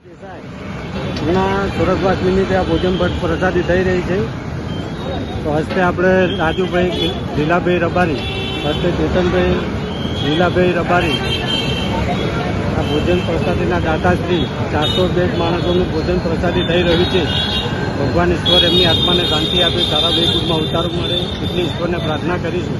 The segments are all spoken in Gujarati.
હમણાં સુરતવાસ નિમિત્તે આ ભોજન પ્રસાદી થઈ રહી છે. તો હસ્તે આપણે રાજુભાઈ લીલાભાઈ રબારી, હસ્તે ચેતનભાઈ લીલાભાઈ રબારી આ ભોજન પ્રસાદીના દાતાશ્રી 402 માણસોનું ભોજન પ્રસાદી થઈ રહ્યું છે. ભગવાન ઈશ્વર એમની આત્માને શાંતિ આપે, સારા વૈકુંઠમાં ઉતારો મળે એટલી ઈશ્વરને પ્રાર્થના કરીશું.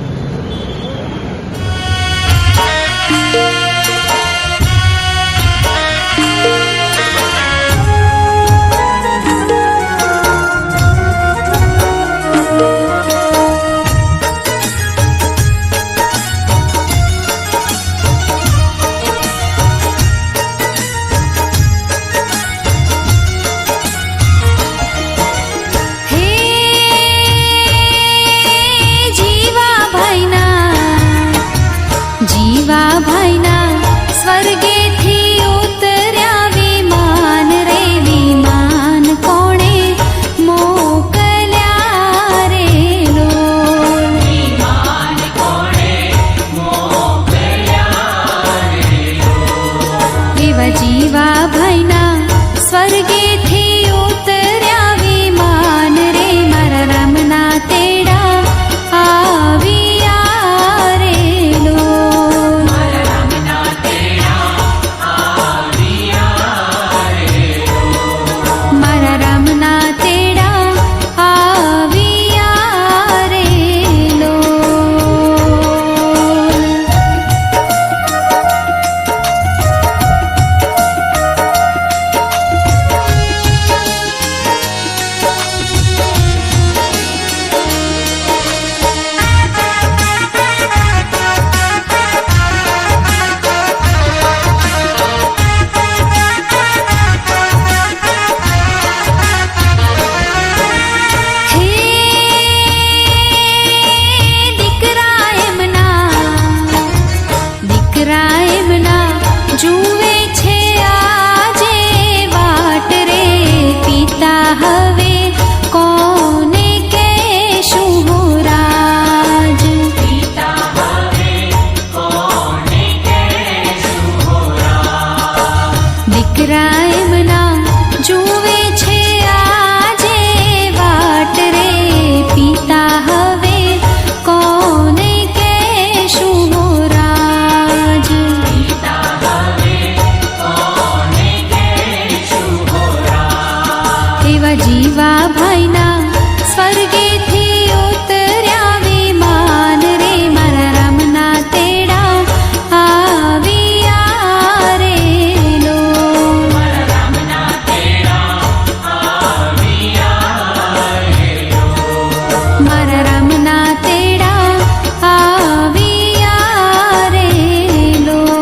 જીવા ભાઈના સ્વર્ગેથી ઉતર્યા વિમાન રે, વિમાન કોણે મોકલ્યા રે લોલ, વિમાન કોણે મોકલ્યા રે લોલ. એવા જીવા ભાઈના સ્વર્ગેથી ઉતર્યા વિમાન રે, મારા રામના તેડા આવ્યા રે લોલ. મારા રામના તેડા આવ્યા રે લોલ. જુએ છે આજે વાટ રે, પિતા હવે કોને કહેશું હો રાજ, પિતા હવે કોને કહેશું હો રાજ. દીકરા એમના જુએ છે આજે વાટ રે, પિતા હવે કોને કહેશું હો રાજ. એવા જીવા ભાઈના સ્વર્ગેથી ઉતર્યા વિમાન રે, મારા રામના તેડા આવ્યા રે લોલ. મારા રામના તેડા આવ્યા રે લોલ. મારા રામના તેડા આવ્યા રે લોલ.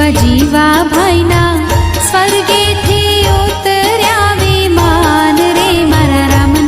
એવા જીવા ભાઈના